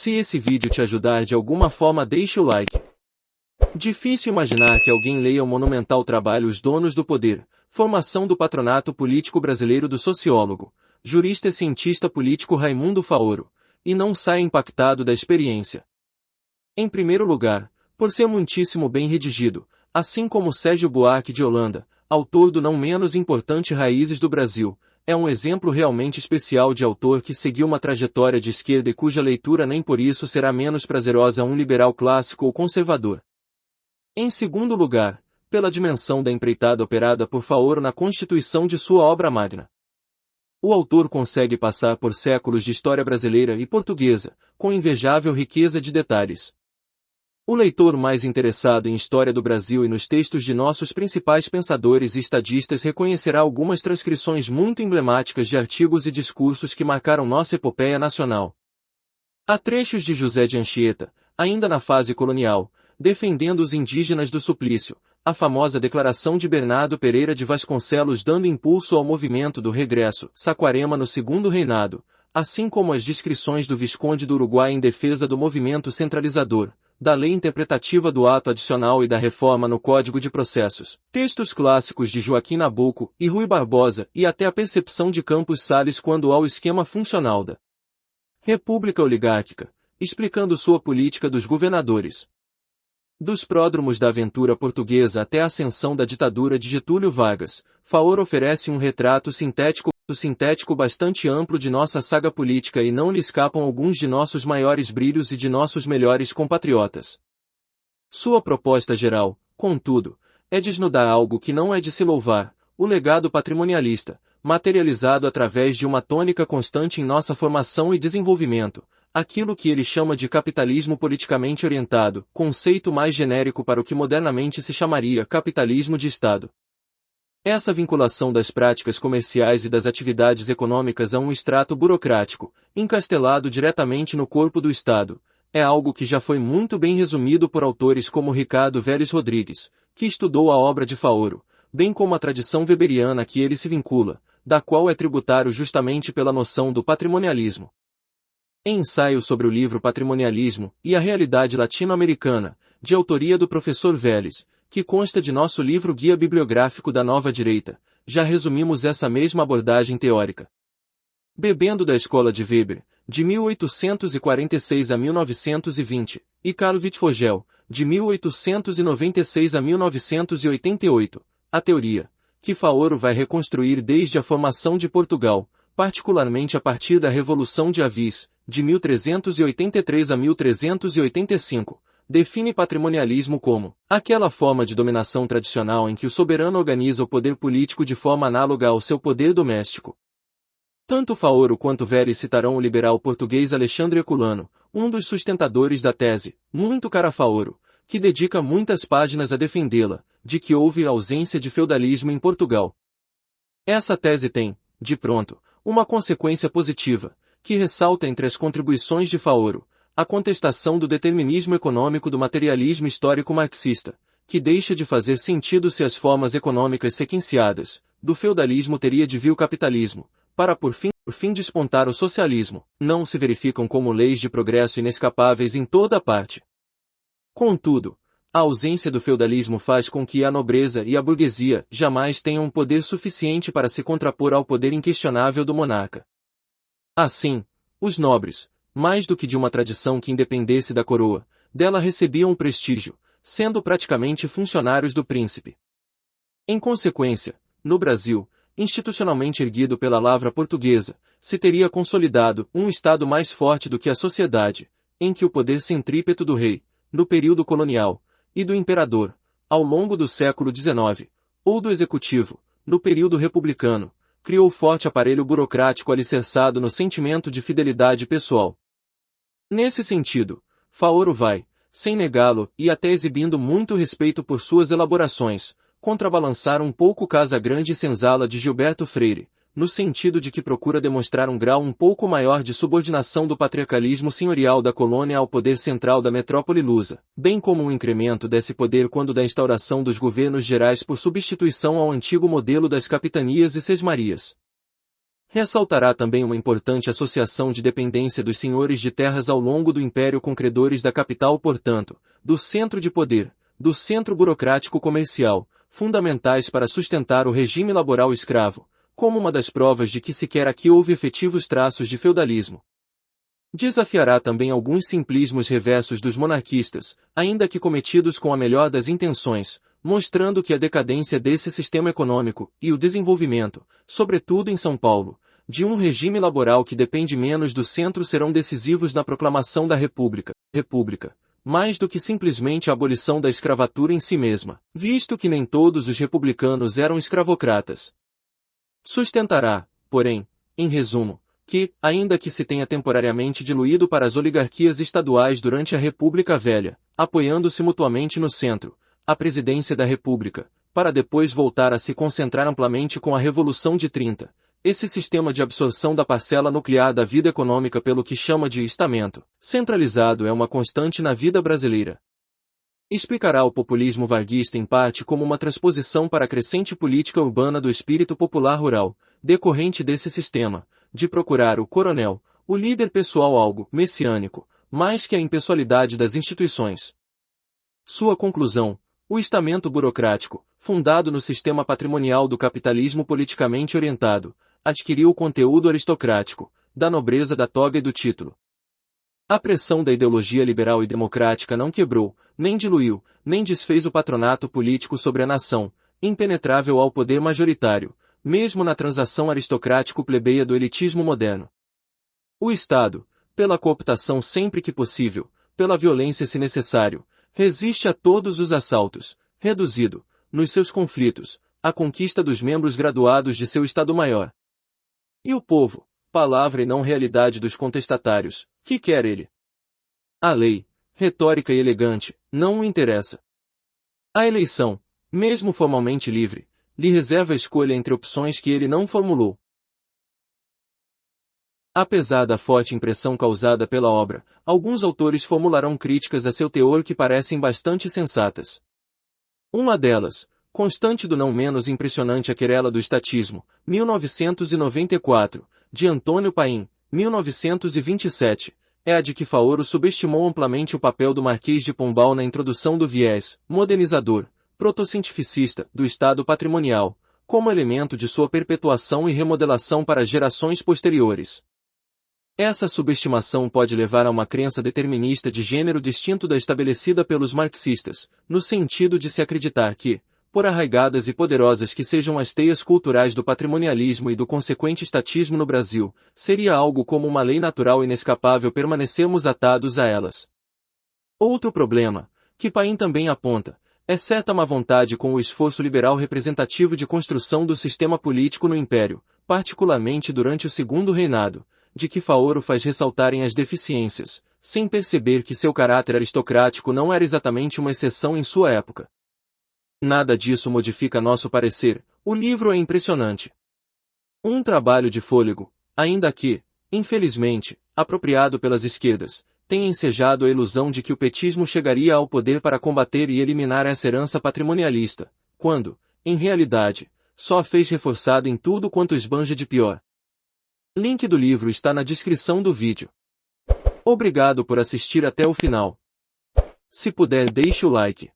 Se esse vídeo te ajudar de alguma forma, deixe o like. Difícil imaginar que alguém leia o monumental trabalho Os Donos do Poder, Formação do Patronato Político Brasileiro do sociólogo, jurista e cientista político Raimundo Faoro, e não saia impactado da experiência. Em primeiro lugar, por ser muitíssimo bem redigido, assim como Sérgio Buarque de Holanda, autor do não menos importante Raízes do Brasil, é um exemplo realmente especial de autor que seguiu uma trajetória de esquerda e cuja leitura nem por isso será menos prazerosa a um liberal clássico ou conservador. Em segundo lugar, pela dimensão da empreitada operada por Faoro na constituição de sua obra magna. O autor consegue passar por séculos de história brasileira e portuguesa, com invejável riqueza de detalhes. O leitor mais interessado em história do Brasil e nos textos de nossos principais pensadores e estadistas reconhecerá algumas transcrições muito emblemáticas de artigos e discursos que marcaram nossa epopeia nacional. Há trechos de José de Anchieta, ainda na fase colonial, defendendo os indígenas do suplício, a famosa declaração de Bernardo Pereira de Vasconcelos dando impulso ao movimento do regresso, Saquarema no Segundo Reinado, assim como as descrições do Visconde do Uruguai em defesa do movimento centralizador, da lei interpretativa do ato adicional e da reforma no Código de Processos, textos clássicos de Joaquim Nabuco e Rui Barbosa e até a percepção de Campos Salles quando ao esquema funcional da República Oligárquica, explicando sua política dos governadores. Dos pródromos da aventura portuguesa até a ascensão da ditadura de Getúlio Vargas, Faoro oferece um retrato sintético bastante amplo de nossa saga política e não lhe escapam alguns de nossos maiores brilhos e de nossos melhores compatriotas. Sua proposta geral, contudo, é desnudar algo que não é de se louvar, o legado patrimonialista, materializado através de uma tônica constante em nossa formação e desenvolvimento, aquilo que ele chama de capitalismo politicamente orientado, conceito mais genérico para o que modernamente se chamaria capitalismo de Estado. Essa vinculação das práticas comerciais e das atividades econômicas a um extrato burocrático, encastelado diretamente no corpo do Estado, é algo que já foi muito bem resumido por autores como Ricardo Vélez Rodrigues, que estudou a obra de Faoro, bem como a tradição weberiana a que ele se vincula, da qual é tributário justamente pela noção do patrimonialismo. Em ensaio sobre o livro Patrimonialismo e a Realidade Latino-Americana, de autoria do professor Vélez, que consta de nosso livro Guia Bibliográfico da Nova Direita, já resumimos essa mesma abordagem teórica. Bebendo da escola de Weber, de 1846 a 1920, e Carlo Wittfogel, de 1896 a 1988, a teoria, que Faoro vai reconstruir desde a formação de Portugal, particularmente a partir da Revolução de Avis, de 1383 a 1385, define patrimonialismo como aquela forma de dominação tradicional em que o soberano organiza o poder político de forma análoga ao seu poder doméstico. Tanto Faoro quanto Vélez citarão o liberal português Alexandre Herculano, um dos sustentadores da tese, muito cara a Faoro, que dedica muitas páginas a defendê-la, de que houve ausência de feudalismo em Portugal. Essa tese tem, de pronto, uma consequência positiva, que ressalta entre as contribuições de Faoro, a contestação do determinismo econômico do materialismo histórico marxista, que deixa de fazer sentido se as formas econômicas sequenciadas, do feudalismo teria de vir o capitalismo, para por fim despontar o socialismo, não se verificam como leis de progresso inescapáveis em toda a parte. Contudo, a ausência do feudalismo faz com que a nobreza e a burguesia jamais tenham um poder suficiente para se contrapor ao poder inquestionável do monarca. Assim, os nobres, mais do que de uma tradição que independesse da coroa, dela recebiam um prestígio, sendo praticamente funcionários do príncipe. Em consequência, no Brasil, institucionalmente erguido pela lavra portuguesa, se teria consolidado um Estado mais forte do que a sociedade, em que o poder centrípeto do rei, no período colonial, e do imperador, ao longo do século XIX, ou do executivo, no período republicano, criou forte aparelho burocrático alicerçado no sentimento de fidelidade pessoal. Nesse sentido, Faoro vai, sem negá-lo e até exibindo muito respeito por suas elaborações, contrabalançar um pouco Casa Grande e Senzala de Gilberto Freire, no sentido de que procura demonstrar um grau um pouco maior de subordinação do patriarcalismo senhorial da colônia ao poder central da metrópole lusa, bem como um incremento desse poder quando da instauração dos governos gerais por substituição ao antigo modelo das capitanias e sesmarias. Ressaltará também uma importante associação de dependência dos senhores de terras ao longo do império com credores da capital, portanto, do centro de poder, do centro burocrático comercial, fundamentais para sustentar o regime laboral escravo, como uma das provas de que sequer aqui houve efetivos traços de feudalismo. Desafiará também alguns simplismos reversos dos monarquistas, ainda que cometidos com a melhor das intenções, mostrando que a decadência desse sistema econômico e o desenvolvimento, sobretudo em São Paulo, de um regime laboral que depende menos do centro serão decisivos na proclamação da República, mais do que simplesmente a abolição da escravatura em si mesma, visto que nem todos os republicanos eram escravocratas. Sustentará, porém, em resumo, que, ainda que se tenha temporariamente diluído para as oligarquias estaduais durante a República Velha, apoiando-se mutuamente no centro, a presidência da República, para depois voltar a se concentrar amplamente com a Revolução de 30, esse sistema de absorção da parcela nuclear da vida econômica pelo que chama de estamento centralizado é uma constante na vida brasileira. Explicará o populismo varguista em parte como uma transposição para a crescente política urbana do espírito popular rural, decorrente desse sistema, de procurar o coronel, o líder pessoal algo messiânico, mais que a impessoalidade das instituições. Sua conclusão, o estamento burocrático, fundado no sistema patrimonial do capitalismo politicamente orientado, adquiriu o conteúdo aristocrático, da nobreza da toga e do título. A pressão da ideologia liberal e democrática não quebrou, nem diluiu, nem desfez o patronato político sobre a nação, impenetrável ao poder majoritário, mesmo na transação aristocrático-plebeia do elitismo moderno. O Estado, pela cooptação sempre que possível, pela violência se necessário, resiste a todos os assaltos, reduzido, nos seus conflitos, à conquista dos membros graduados de seu Estado-Maior. E o povo, palavra e não realidade dos contestatários, que quer ele? A lei, retórica e elegante, não o interessa. A eleição, mesmo formalmente livre, lhe reserva a escolha entre opções que ele não formulou. Apesar da forte impressão causada pela obra, alguns autores formularão críticas a seu teor que parecem bastante sensatas. Uma delas, constante do não menos impressionante A Querela do Estatismo, 1994, de Antônio Paim, 1927, é a de que Faoro subestimou amplamente o papel do Marquês de Pombal na introdução do viés modernizador, protocientificista, do Estado patrimonial, como elemento de sua perpetuação e remodelação para gerações posteriores. Essa subestimação pode levar a uma crença determinista de gênero distinto da estabelecida pelos marxistas, no sentido de se acreditar que, por arraigadas e poderosas que sejam as teias culturais do patrimonialismo e do consequente estatismo no Brasil, seria algo como uma lei natural inescapável permanecermos atados a elas. Outro problema, que Paim também aponta, é certa má vontade com o esforço liberal representativo de construção do sistema político no Império, particularmente durante o Segundo Reinado, de que Faoro faz ressaltarem as deficiências, sem perceber que seu caráter aristocrático não era exatamente uma exceção em sua época. Nada disso modifica nosso parecer, o livro é impressionante. Um trabalho de fôlego, ainda que, infelizmente, apropriado pelas esquerdas, tem ensejado a ilusão de que o petismo chegaria ao poder para combater e eliminar essa herança patrimonialista, quando, em realidade, só a fez reforçada em tudo quanto esbanja de pior. Link do livro está na descrição do vídeo. Obrigado por assistir até o final. Se puder, deixe o like.